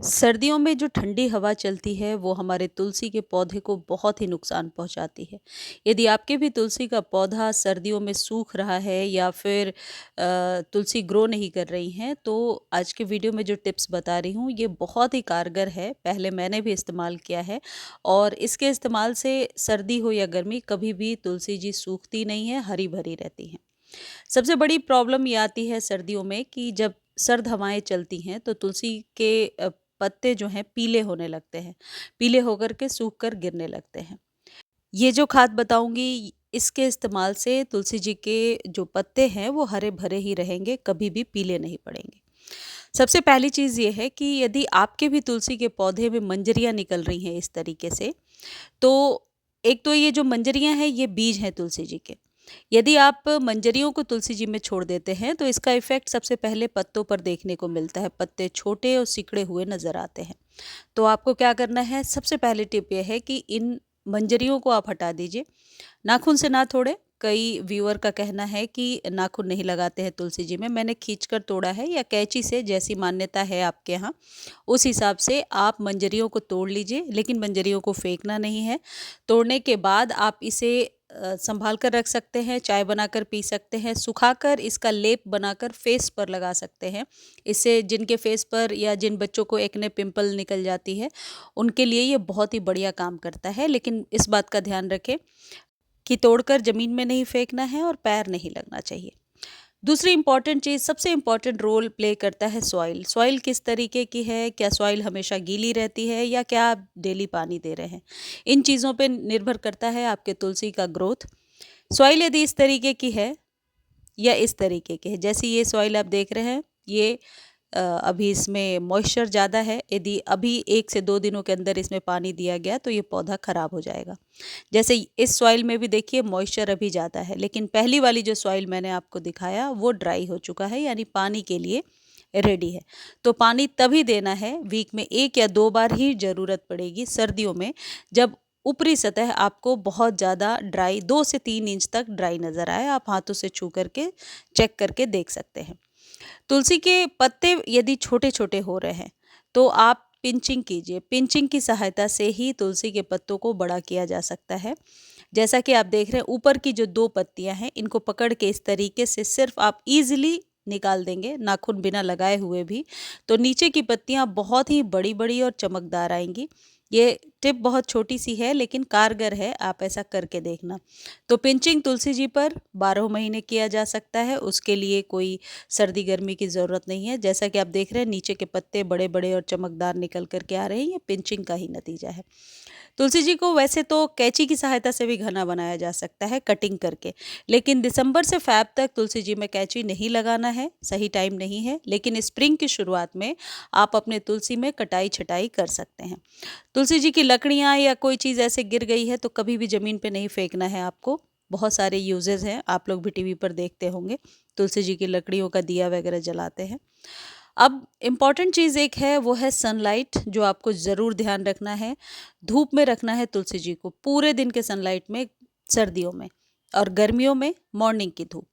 सर्दियों में जो ठंडी हवा चलती है वो हमारे तुलसी के पौधे को बहुत ही नुकसान पहुंचाती है। यदि आपके भी तुलसी का पौधा सर्दियों में सूख रहा है या फिर तुलसी ग्रो नहीं कर रही हैं, तो आज के वीडियो में जो टिप्स बता रही हूँ ये बहुत ही कारगर है। पहले मैंने भी इस्तेमाल किया है और इसके इस्तेमाल से सर्दी हो या गर्मी कभी भी तुलसी जी सूखती नहीं है, हरी भरी रहती हैं। सबसे बड़ी प्रॉब्लम ये आती है सर्दियों में कि जब सर्द हवाएं चलती हैं तो तुलसी के पत्ते जो हैं पीले होने लगते हैं। पीले होकर के सूख कर गिरने लगते हैं। ये जो खाद बताऊंगी इसके इस्तेमाल से तुलसी जी के जो पत्ते हैं वो हरे भरे ही रहेंगे, कभी भी पीले नहीं पड़ेंगे। सबसे पहली चीज़ ये है कि यदि आपके भी तुलसी के पौधे में मंजरियाँ निकल रही हैं इस तरीके से, तो एक तो ये जो मंजरियाँ हैं ये बीज हैं तुलसी जी के। यदि आप मंजरियों को तुलसी जी में छोड़ देते हैं तो इसका इफ़ेक्ट सबसे पहले पत्तों पर देखने को मिलता है। पत्ते छोटे और सिकुड़े हुए नज़र आते हैं। तो आपको क्या करना है, सबसे पहली टिप ये है कि इन मंजरियों को आप हटा दीजिए। नाखून से ना तोड़ें। कई व्यूअर का कहना है कि नाखून नहीं लगाते हैं तुलसी जी में। मैंने खींचकर तोड़ा है या कैंची से, जैसी मान्यता है आपके यहाँ उस हिसाब से आप मंजरियों को तोड़ लीजिए, लेकिन मंजरियों को फेंकना नहीं है। तोड़ने के बाद आप इसे संभाल कर रख सकते हैं, चाय बनाकर पी सकते हैं, सुखाकर इसका लेप बनाकर फेस पर लगा सकते हैं। इससे जिनके फेस पर या जिन बच्चों को एक्ने पिंपल निकल जाती है उनके लिए ये बहुत ही बढ़िया काम करता है। लेकिन इस बात का ध्यान रखें कि तोड़कर ज़मीन में नहीं फेंकना है और पैर नहीं लगना चाहिए। दूसरी इम्पॉर्टेंट चीज़, सबसे इम्पॉर्टेंट रोल प्ले करता है सॉइल। सॉइल किस तरीके की है, क्या सॉइल हमेशा गीली रहती है या क्या आप डेली पानी दे रहे हैं, इन चीज़ों पे निर्भर करता है आपके तुलसी का ग्रोथ। सॉइल यदि इस तरीके की है या इस तरीके की है, जैसे ये सॉइल आप देख रहे हैं, ये अभी इसमें मॉइस्चर ज़्यादा है। यदि अभी 1 से 2 दिनों के अंदर इसमें पानी दिया गया तो ये पौधा ख़राब हो जाएगा। जैसे इस सॉइल में भी देखिए मॉइस्चर अभी ज़्यादा है, लेकिन पहली वाली जो सॉइल मैंने आपको दिखाया वो ड्राई हो चुका है, यानी पानी के लिए रेडी है। तो पानी तभी देना है, वीक में 1 या 2 बार ही ज़रूरत पड़ेगी सर्दियों में, जब ऊपरी सतह आपको बहुत ज़्यादा ड्राई, 2 से 3 इंच तक ड्राई नज़र आए। आप हाथों से छू करके चेक करके देख सकते हैं। तुलसी के पत्ते यदि छोटे छोटे हो रहे हैं तो आप पिंचिंग कीजिए। पिंचिंग की सहायता से ही तुलसी के पत्तों को बड़ा किया जा सकता है। जैसा कि आप देख रहे हैं, ऊपर की जो 2 पत्तियां हैं इनको पकड़ के इस तरीके से सिर्फ आप इजीली निकाल देंगे, नाखून बिना लगाए हुए भी, तो नीचे की पत्तियां बहुत ही बड़ी बड़ी और चमकदार आएंगी। ये टिप बहुत छोटी सी है लेकिन कारगर है, आप ऐसा करके देखना। तो पिंचिंग तुलसी जी पर 12 महीने किया जा सकता है, उसके लिए कोई सर्दी गर्मी की ज़रूरत नहीं है। जैसा कि आप देख रहे हैं नीचे के पत्ते बड़े बड़े और चमकदार निकल कर के आ रहे हैं, ये पिंचिंग का ही नतीजा है। तुलसी जी को वैसे तो कैंची की सहायता से भी घना बनाया जा सकता है कटिंग करके, लेकिन दिसंबर से फ़ैब तक तुलसी जी में कैंची नहीं लगाना है, सही टाइम नहीं है। लेकिन स्प्रिंग की शुरुआत में आप अपने तुलसी में कटाई छटाई कर सकते हैं। तुलसी जी की लकड़ियाँ या कोई चीज़ ऐसे गिर गई है तो कभी भी ज़मीन पे नहीं फेंकना है आपको। बहुत सारे यूजेस हैं, आप लोग भी टीवी पर देखते होंगे, तुलसी जी की लकड़ियों का दिया वगैरह जलाते हैं। अब इम्पॉर्टेंट चीज़ एक है, वो है सनलाइट, जो आपको ज़रूर ध्यान रखना है। धूप में रखना है तुलसी जी को, पूरे दिन के सनलाइट में सर्दियों में, और गर्मियों में मॉर्निंग की धूप।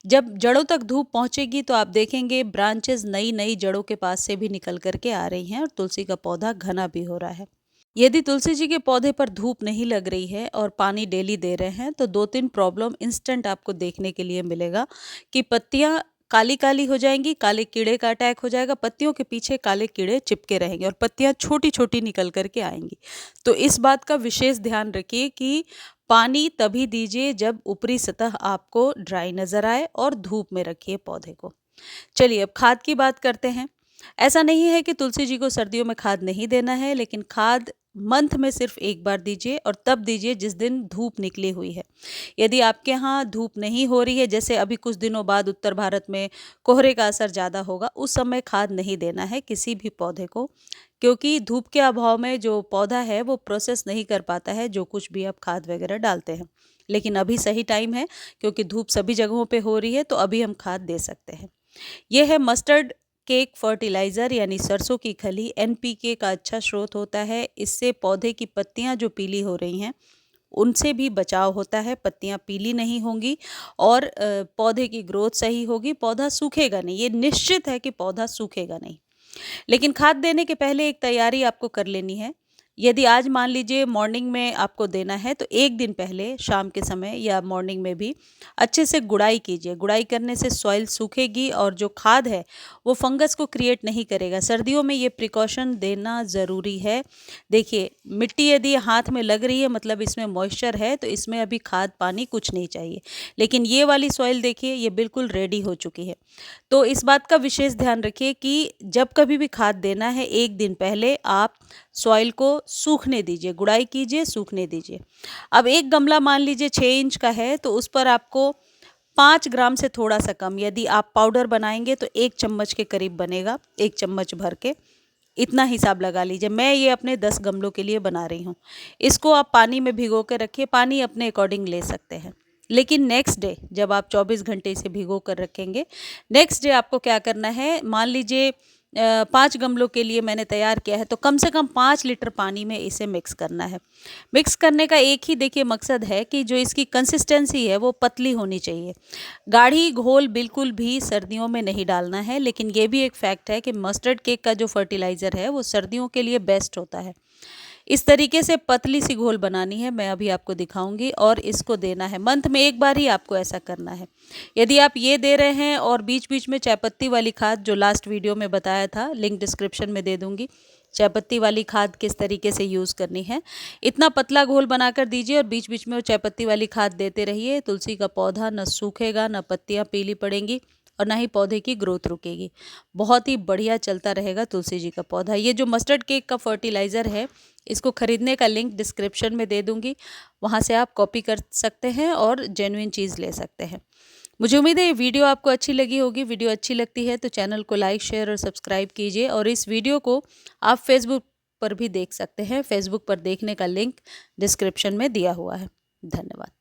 जब जड़ों तक धूप पहुंचेगी तो आप देखेंगे ब्रांचेस नई नई जड़ों के पास से भी निकल करके आ रही हैं और तुलसी का पौधा घना भी हो रहा है। यदि तुलसी जी के पौधे पर धूप नहीं लग रही है और पानी डेली दे रहे हैं तो 2-3 प्रॉब्लम इंस्टेंट आपको देखने के लिए मिलेगा कि पत्तियां काली काली हो जाएंगी, काले कीड़े का अटैक हो जाएगा, पत्तियों के पीछे काले कीड़े चिपके रहेंगे और पत्तियां छोटी छोटी निकल करके आएंगी। तो इस बात का विशेष ध्यान रखिए कि पानी तभी दीजिए जब ऊपरी सतह आपको ड्राई नजर आए और धूप में रखिए पौधे को। चलिए अब खाद की बात करते हैं। ऐसा नहीं है कि तुलसी जी को सर्दियों में खाद नहीं देना है, लेकिन खाद मंथ में सिर्फ 1 बार दीजिए और तब दीजिए जिस दिन धूप निकली हुई है। यदि आपके यहाँ धूप नहीं हो रही है, जैसे अभी कुछ दिनों बाद उत्तर भारत में कोहरे का असर ज़्यादा होगा, उस समय खाद नहीं देना है किसी भी पौधे को, क्योंकि धूप के अभाव में जो पौधा है वो प्रोसेस नहीं कर पाता है जो कुछ भी आप खाद वगैरह डालते हैं। लेकिन अभी सही टाइम है, क्योंकि धूप सभी जगहों पे हो रही है, तो अभी हम खाद दे सकते हैं। यह है मस्टर्ड केक फर्टिलाइज़र, यानी सरसों की खली। एनपीके का अच्छा स्रोत होता है। इससे पौधे की पत्तियां जो पीली हो रही हैं उनसे भी बचाव होता है, पत्तियां पीली नहीं होंगी और पौधे की ग्रोथ सही होगी, पौधा सूखेगा नहीं। ये निश्चित है कि पौधा सूखेगा नहीं। लेकिन खाद देने के पहले एक तैयारी आपको कर लेनी है। यदि आज मान लीजिए मॉर्निंग में आपको देना है तो 1 दिन पहले शाम के समय या मॉर्निंग में भी अच्छे से गुड़ाई कीजिए। गुड़ाई करने से सॉइल सूखेगी और जो खाद है वो फंगस को क्रिएट नहीं करेगा। सर्दियों में ये प्रिकॉशन देना ज़रूरी है। देखिए, मिट्टी यदि हाथ में लग रही है मतलब इसमें मॉइस्चर है, तो इसमें अभी खाद पानी कुछ नहीं चाहिए। लेकिन ये वाली सॉइल देखिए, ये बिल्कुल रेडी हो चुकी है। तो इस बात का विशेष ध्यान रखिए कि जब कभी भी खाद देना है 1 दिन पहले आप सॉइल को सूखने दीजिए, गुड़ाई कीजिए, सूखने दीजिए। अब एक गमला मान लीजिए 6 इंच का है तो उस पर आपको 5 ग्राम से थोड़ा सा कम, यदि आप पाउडर बनाएंगे तो 1 चम्मच के करीब बनेगा, 1 चम्मच भर के, इतना हिसाब लगा लीजिए। मैं ये अपने 10 गमलों के लिए बना रही हूँ। इसको आप पानी में भिगो के रखिए, पानी अपने अकॉर्डिंग ले सकते हैं। लेकिन नेक्स्ट डे जब आप 24 घंटे इसे भिगो कर रखेंगे, नेक्स्ट डे आपको क्या करना है, मान लीजिए 5 गमलों के लिए मैंने तैयार किया है तो कम से कम 5 लीटर पानी में इसे मिक्स करना है। मिक्स करने का एक ही देखिए मकसद है कि जो इसकी कंसिस्टेंसी है वो पतली होनी चाहिए। गाढ़ी घोल बिल्कुल भी सर्दियों में नहीं डालना है। लेकिन ये भी एक फैक्ट है कि मस्टर्ड केक का जो फर्टिलाइज़र है वो सर्दियों के लिए बेस्ट होता है। इस तरीके से पतली सी घोल बनानी है, मैं अभी आपको दिखाऊंगी, और इसको देना है। मंथ में एक बार ही आपको ऐसा करना है। यदि आप ये दे रहे हैं और बीच बीच में चायपत्ती वाली खाद जो लास्ट वीडियो में बताया था, लिंक डिस्क्रिप्शन में दे दूंगी, चायपत्ती वाली खाद किस तरीके से यूज़ करनी है, इतना पतला घोल बनाकर दीजिए और बीच बीच में वो चायपत्ती वाली खाद देते रहिए। तुलसी का पौधा न सूखेगा, न पत्तियाँ पीली पड़ेंगी और ना ही पौधे की ग्रोथ रुकेगी। बहुत ही बढ़िया चलता रहेगा तुलसी जी का पौधा। ये जो मस्टर्ड केक का फर्टिलाइज़र है, इसको खरीदने का लिंक डिस्क्रिप्शन में दे दूंगी, वहाँ से आप कॉपी कर सकते हैं और जेन्युइन चीज़ ले सकते हैं। मुझे उम्मीद है ये वीडियो आपको अच्छी लगी होगी। वीडियो अच्छी लगती है तो चैनल को लाइक, शेयर और सब्सक्राइब कीजिए, और इस वीडियो को आप फेसबुक पर भी देख सकते हैं। फेसबुक पर देखने का लिंक डिस्क्रिप्शन में दिया हुआ है। धन्यवाद।